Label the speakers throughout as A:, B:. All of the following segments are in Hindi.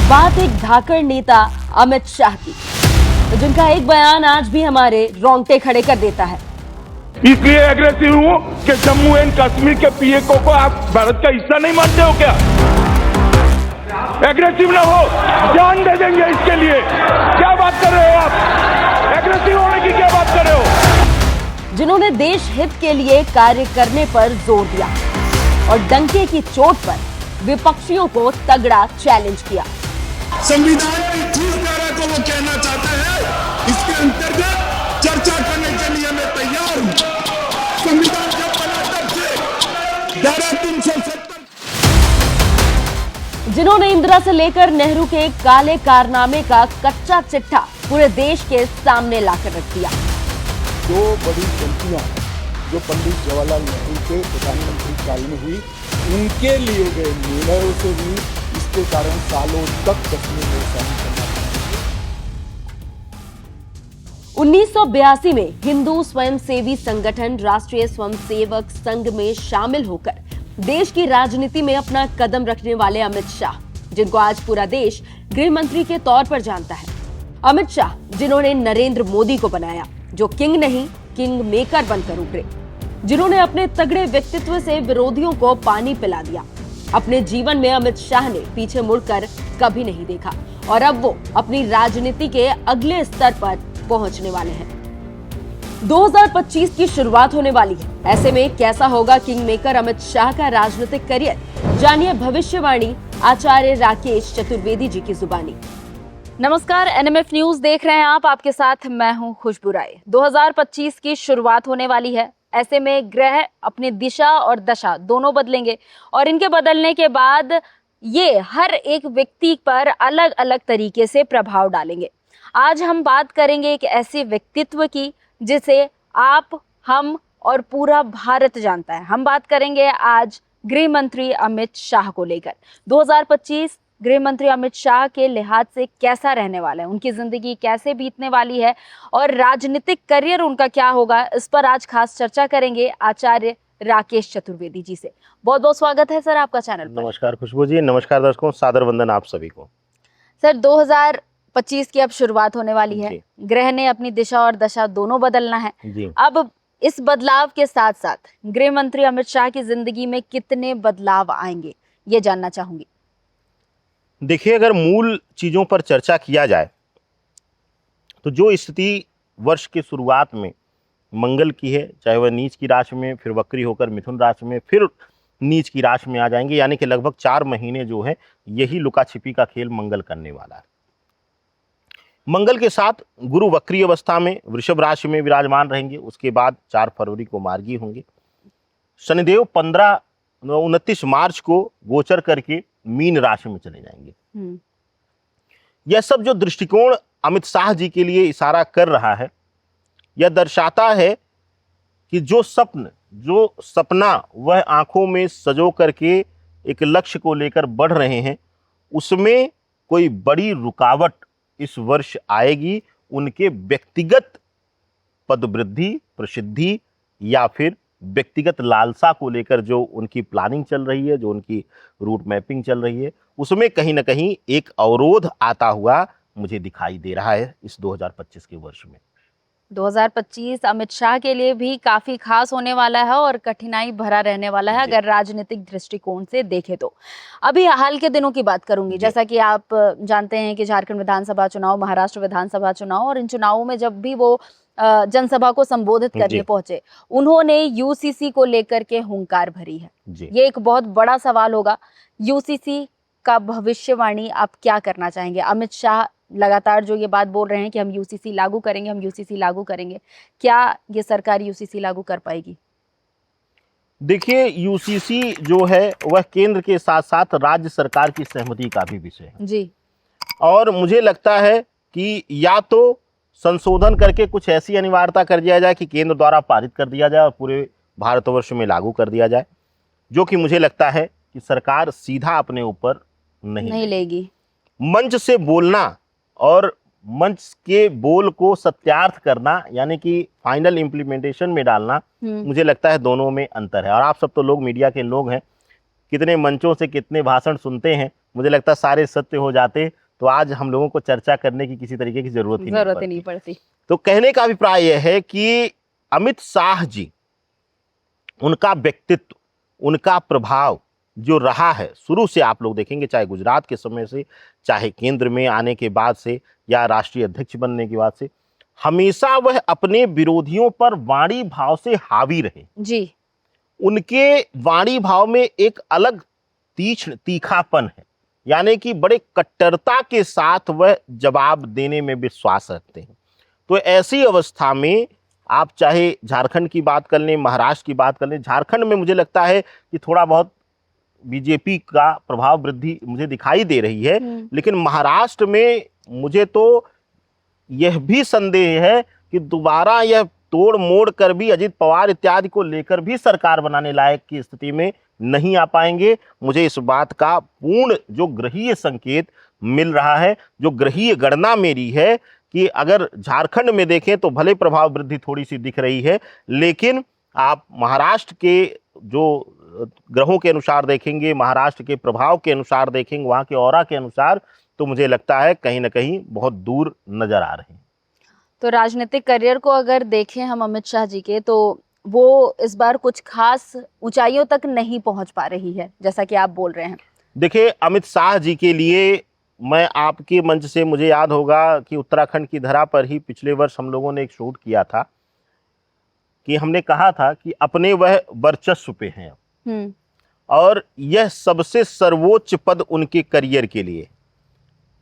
A: बात एक धाकड़ नेता अमित शाह की, जिनका एक बयान आज भी हमारे रोंगटे खड़े कर देता है।
B: इसलिए एग्रेसिव हूं कि जम्मू एंड कश्मीर के पीएको को आप भारत का हिस्सा नहीं मानते हो क्या? एग्रेसिव ना हो, जान दे देंगे इसके लिए। क्या बात कर रहे हो आप? एग्रेसिव होने की क्या बात कर रहे हो?
A: जिन्होंने देश हित के लिए कार्य करने पर जोर दिया और डंके की चोट पर विपक्षियों को तगड़ा चैलेंज किया।
C: संविधान की ठीक धारा को वो कहना चाहते हैं, इसके अंतर्गत चर्चा करने के लिए मैं तैयार हूं। संविधान जब बना तब से धारा 370।
A: जिन्होंने इंदिरा से लेकर नेहरू के काले कारनामे का कच्चा चिट्ठा पूरे देश के सामने लाकर रख दिया।
D: दो बड़ी गलतियां जो पंडित जवाहरलाल नेहरू के प्रधानमंत्री काल में हुई, उनके लिए गए निर्णयों से भी इसके कारण सालों तक कश्मीर में शामिल करना पड़ा।
A: 1982 में हिंदू स्वयंसेवी संगठन राष्ट्रीय स्वयंसेवक संघ में शामिल होकर देश की राजनीति में अपना कदम रखने वाले अमित शाह, जिनको आज पूरा देश गृह मंत्री के तौर पर जानता है। अमित शाह, जिन्होंने नरेंद्र मोदी को बनाया, जो किंग नहीं किंग मेकर बनकर उभरे, जिन्होंने अपने तगड़े व्यक्तित्व से विरोधियों को पानी पिला दिया। अपने जीवन में अमित शाह ने पीछे मुड़कर कभी नहीं देखा और अब वो अपनी राजनीति के अगले स्तर पर पहुंचने वाले हैं। 2025 की शुरुआत होने वाली है। ऐसे में कैसा होगा किंग मेकर अमित शाह का राजनीतिक करियर? जानिए भविष्यवाणी आचार्य राकेश चतुर्वेदी जी की जुबानी। नमस्कार, एनएमएफ न्यूज देख रहे हैं आप। आपके साथ मैं हूं खुशबू राय। 2025 की शुरुआत होने वाली है। ऐसे में ग्रह अपनी दिशा और दशा दोनों बदलेंगे और इनके बदलने के बाद ये हर एक व्यक्ति पर अलग अलग तरीके से प्रभाव डालेंगे। आज हम बात करेंगे एक ऐसे व्यक्तित्व की जिसे आप, हम और पूरा भारत जानता है। हम बात करेंगे आज गृह मंत्री अमित शाह को लेकर। 2025 गृह मंत्री अमित शाह के लिहाज से कैसा रहने वाला है, उनकी जिंदगी कैसे बीतने वाली है और राजनीतिक करियर उनका क्या होगा, इस पर आज खास चर्चा करेंगे आचार्य राकेश चतुर्वेदी जी से। बहुत बहुत स्वागत है सर आपका चैनल पर।
E: नमस्कार खुशबू जी, नमस्कार दर्शकों, सादर वंदन आप सभी को।
A: सर 2025 की अब शुरुआत होने वाली है। ग्रह ने अपनी दिशा और दशा दोनों बदलना है
E: जी।
A: अब इस बदलाव के साथ साथ गृह मंत्री अमित शाह की जिंदगी में कितने बदलाव आएंगे, ये जानना चाहूंगी।
E: देखिए, अगर मूल चीजों पर चर्चा किया जाए तो जो स्थिति वर्ष की शुरुआत में मंगल की है, चाहे वह नीच की राशि में, फिर वक्री होकर मिथुन राशि में, फिर नीच की राशि में आ जाएंगे, यानी कि लगभग 4 महीने जो है यही लुका छिपी का खेल मंगल करने वाला है। मंगल के साथ गुरु वक्री अवस्था में वृषभ राशि में विराजमान रहेंगे। उसके बाद 4 फरवरी को मार्गी होंगे। शनिदेव 29 मार्च को गोचर करके मीन राशि में चले जाएंगे। यह सब जो दृष्टिकोण अमित शाह जी के लिए इशारा कर रहा है, यह दर्शाता है कि जो सपना वह आंखों में सजो करके एक लक्ष्य को लेकर बढ़ रहे हैं, उसमें कोई बड़ी रुकावट इस वर्ष आएगी। उनके व्यक्तिगत पदवृद्धि, प्रसिद्धि या फिर व्यक्तिगत लालसा को लेकर जो उनकी प्लानिंग चल रही है, जो उनकी रूट मैपिंग चल रही है, उसमें कहीं ना कहीं एक अवरोध आता हुआ मुझे दिखाई दे रहा है इस 2025 के वर्ष में।
A: 2025 अमित शाह के लिए भी काफी खास होने वाला है और कठिनाई भरा रहने वाला है अगर राजनीतिक दृष्टिकोण से देखें तो। अभी हाल के दिनों की बात करूंगी। जैसा कि आप जानते हैं कि झारखंड विधानसभा चुनाव, महाराष्ट्र विधानसभा चुनाव, और इन चुनावों में जब भी वो जनसभा को संबोधित करने पहुंचे, उन्होंने यूसीसी को लेकर के हुंकार भरी है। ये एक बहुत बड़ा सवाल होगा। यूसीसी का भविष्यवाणी आप क्या करना चाहेंगे? अमित शाह लगातार जो ये बात बोल रहे हैं कि हम यूसीसी लागू करेंगे, हम यूसीसी लागू करेंगे, क्या ये सरकार यूसीसी लागू कर पाएगी?
E: देखिए, यूसीसी जो है वह केंद्र के साथ साथ राज्य सरकार की सहमति का भी विषय है
A: जी।
E: और मुझे लगता है कि या तो संशोधन करके कुछ ऐसी अनिवार्यता कर दिया जाए कि केंद्र द्वारा पारित कर दिया जाए और पूरे भारतवर्ष में लागू कर दिया जाए, जो कि मुझे लगता है कि सरकार सीधा अपने ऊपर नहीं
A: लेगी।
E: मंच से बोलना और मंच के बोल को सत्यार्थ करना, यानी कि फाइनल इम्प्लीमेंटेशन में डालना, मुझे लगता है दोनों में अंतर है। और आप सब तो लोग मीडिया के लोग हैं, कितने मंचों से कितने भाषण सुनते हैं, मुझे लगता है सारे सत्य हो जाते तो आज हम लोगों को चर्चा करने की किसी तरीके की जरूरत ही नहीं
A: पड़ती।
E: तो कहने का अभिप्राय यह है कि अमित शाह जी, उनका व्यक्तित्व, उनका प्रभाव जो रहा है शुरू से, आप लोग देखेंगे चाहे गुजरात के समय से, चाहे केंद्र में आने के बाद से, या राष्ट्रीय अध्यक्ष बनने के बाद से, हमेशा वह अपने विरोधियों पर वाणी भाव से हावी रहे
A: जी।
E: उनके वाणी भाव में एक अलग तीक्ष्ण तीखापन है, यानी कि बड़े कट्टरता के साथ वह जवाब देने में विश्वास रखते हैं। तो ऐसी अवस्था में आप चाहे झारखंड की बात कर लें, महाराष्ट्र की बात कर लें, झारखंड में मुझे लगता है कि थोड़ा बहुत बीजेपी का प्रभाव वृद्धि मुझे दिखाई दे रही है, लेकिन महाराष्ट्र में मुझे तो यह भी संदेह है कि दोबारा यह तोड़ मोड़ कर भी अजित पवार इत्यादि को लेकर भी सरकार बनाने लायक की स्थिति में नहीं आ पाएंगे। मुझे इस बात का पूर्ण जो ग्रहीय संकेत मिल रहा है, जो ग्रहीय गणना मेरी है कि अगर झारखंड में देखें तो भले प्रभाव वृद्धि थोड़ी सी दिख रही है, लेकिन आप महाराष्ट्र के जो ग्रहों के अनुसार देखेंगे, महाराष्ट्र के प्रभाव के अनुसार देखेंगे, वहाँ के ऑरा के अनुसार, तो मुझे लगता है कहीं ना कहीं बहुत दूर नजर आ रहे हैं।
F: तो राजनीतिक करियर को अगर देखें हम अमित शाह जी के, तो वो इस बार कुछ खास ऊंचाइयों तक नहीं पहुंच पा रही है, जैसा कि आप बोल रहे हैं।
E: देखिए, अमित शाह जी के लिए मैं आपके मंच से, मुझे याद होगा कि उत्तराखंड की धरा पर ही पिछले वर्ष हम लोगों ने एक शूट किया था कि हमने कहा था कि अपने वह वर्चस्व पे हैं और यह सबसे सर्वोच्च पद उनके करियर के लिए।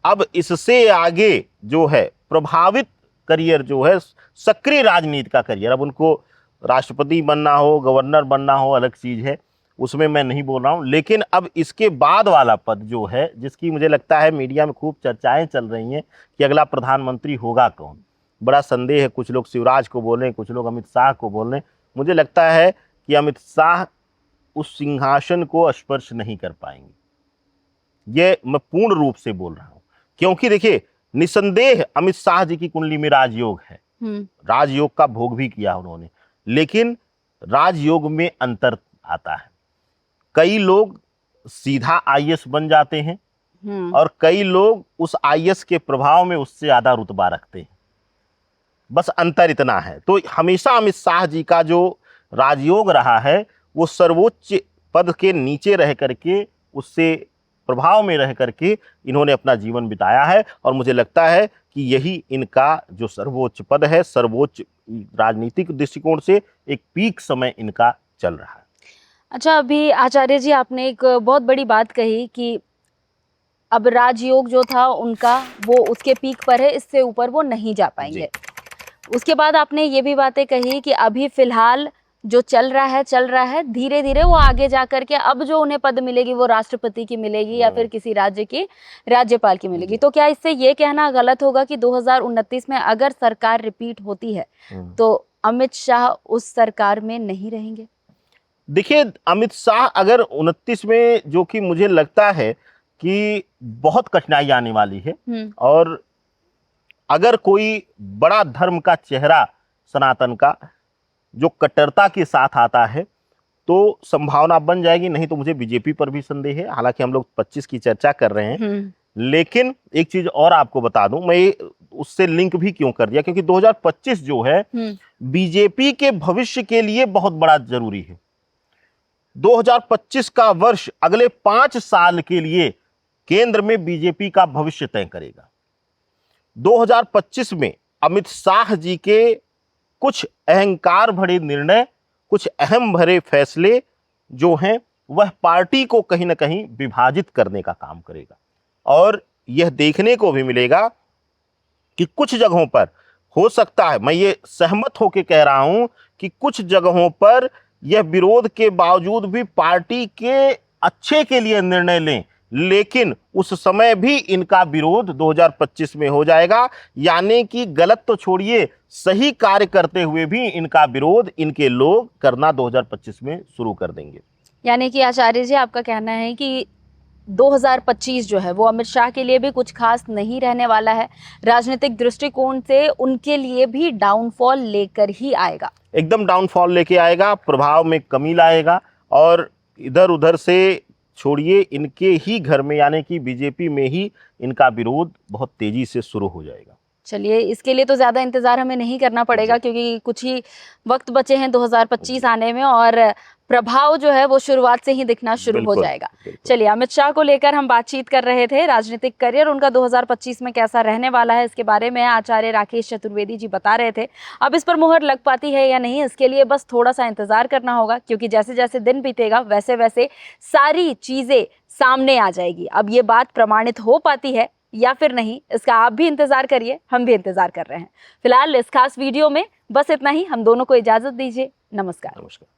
E: अब इससे आगे जो है प्रभावित करियर जो है, सक्रिय राजनीति का करियर, अब उनको राष्ट्रपति बनना हो, गवर्नर बनना हो, अलग चीज है, उसमें मैं नहीं बोल रहा हूं, लेकिन अब इसके बाद वाला पद जो है, जिसकी मुझे लगता है मीडिया में खूब चर्चाएं चल रही हैं कि अगला प्रधानमंत्री होगा कौन, बड़ा संदेह है। कुछ लोग शिवराज को बोल रहे हैं, कुछ लोग अमित शाह को बोल रहे हैं। मुझे लगता है कि अमित शाह उस सिंहासन को स्पर्श नहीं कर पाएंगे, ये मैं पूर्ण रूप से बोल रहा हूं, क्योंकि देखिए निसंदेह अमित शाह जी की कुंडली में राजयोग है, राजयोग का भोग भी किया उन्होंने, लेकिन राजयोग में अंतर आता है। कई लोग सीधा आईएएस बन जाते हैं और कई लोग उस आईएएस के प्रभाव में उससे ज्यादा रुतबा रखते हैं, बस अंतर इतना है। तो हमेशा अमित शाह जी का जो राजयोग रहा है वो सर्वोच्च पद के नीचे रह करके, उससे प्रभाव में रह करके इन्होंने अपना जीवन बिताया है, और मुझे लगता है कि यही इनका जो सर्वोच्च पद है, सर्वोच्च राजनीतिक दृष्टिकोण से एक पीक समय इनका चल रहा है।
F: अच्छा, अभी आचार्य जी आपने एक बहुत बड़ी बात कही कि अब राजयोग जो था उनका वो उसके पीक पर है, इससे ऊपर वो नहीं जा पाएंगे। उसके बाद आपने ये भी बातें कही कि अभी फिलहाल जो चल रहा है, धीरे धीरे वो आगे जा करके अब जो उन्हें पद मिलेगी वो राष्ट्रपति की मिलेगी या फिर किसी राज्य की राज्यपाल की मिलेगी। तो क्या इससे ये कहना गलत होगा कि 2029 में अगर सरकार रिपीट होती है तो अमित शाह उस सरकार में नहीं रहेंगे?
E: देखिए, अमित शाह अगर 29 में, जो कि मुझे लगता है कि बहुत कठिनाई आने वाली है, और अगर कोई बड़ा धर्म का चेहरा सनातन का जो कट्टरता के साथ आता है तो संभावना बन जाएगी, नहीं तो मुझे बीजेपी पर भी संदेह है। हालांकि हम लोग 25 की चर्चा कर रहे हैं, लेकिन एक चीज और आपको बता दूं, मैं उससे लिंक भी क्यों कर दिया, क्योंकि 2025 जो है बीजेपी के भविष्य के लिए बहुत बड़ा जरूरी है। 2025 का वर्ष अगले 5 साल के लिए केंद्र में बीजेपी का भविष्य तय करेगा। 2025 में अमित शाह जी के कुछ अहंकार भरे निर्णय, कुछ अहम भरे फैसले जो हैं, वह पार्टी को कहीं ना कहीं विभाजित करने का काम करेगा, और यह देखने को भी मिलेगा कि कुछ जगहों पर हो सकता है, मैं ये सहमत होकर कह रहा हूं कि कुछ जगहों पर यह विरोध के बावजूद भी पार्टी के अच्छे के लिए निर्णय लें, लेकिन उस समय भी इनका विरोध 2025 में हो जाएगा। यानी कि गलत तो छोड़िए, सही कार्य करते हुए भी इनका विरोध इनके लोग करना 2025 में शुरू कर देंगे।
F: यानी कि आचार्य जी आपका कहना है कि 2025 जो है वो अमित शाह के लिए भी कुछ खास नहीं रहने वाला है, राजनीतिक दृष्टिकोण से उनके लिए भी डाउनफॉल लेकर ही आएगा,
E: एकदम डाउनफॉल लेके आएगा, प्रभाव में कमी लाएगा, और इधर उधर से छोड़िए इनके ही घर में यानी कि बीजेपी में ही इनका विरोध बहुत तेजी से शुरू हो जाएगा।
F: चलिए, इसके लिए तो ज्यादा इंतजार हमें नहीं करना पड़ेगा क्योंकि कुछ ही वक्त बचे हैं 2025 आने में और प्रभाव जो है वो शुरुआत से ही दिखना शुरू हो
E: बिल्कुल,
F: जाएगा।
E: बिल्कुल।
F: चलिए, अमित शाह को लेकर हम बातचीत कर रहे थे। राजनीतिक करियर उनका 2025 में कैसा रहने वाला है, इसके बारे में आचार्य राकेश चतुर्वेदी जी बता रहे थे। अब इस पर मुहर लग पाती है या नहीं, इसके लिए बस थोड़ा सा इंतजार करना होगा क्योंकि जैसे जैसे दिन बीतेगा वैसे वैसे सारी चीजें सामने आ जाएगी। अब ये बात प्रमाणित हो पाती है या फिर नहीं, इसका आप भी इंतजार करिए, हम भी इंतजार कर रहे हैं। फिलहाल इस खास वीडियो में बस इतना ही। हम दोनों को इजाजत दीजिए। नमस्कार।
E: नमस्कार।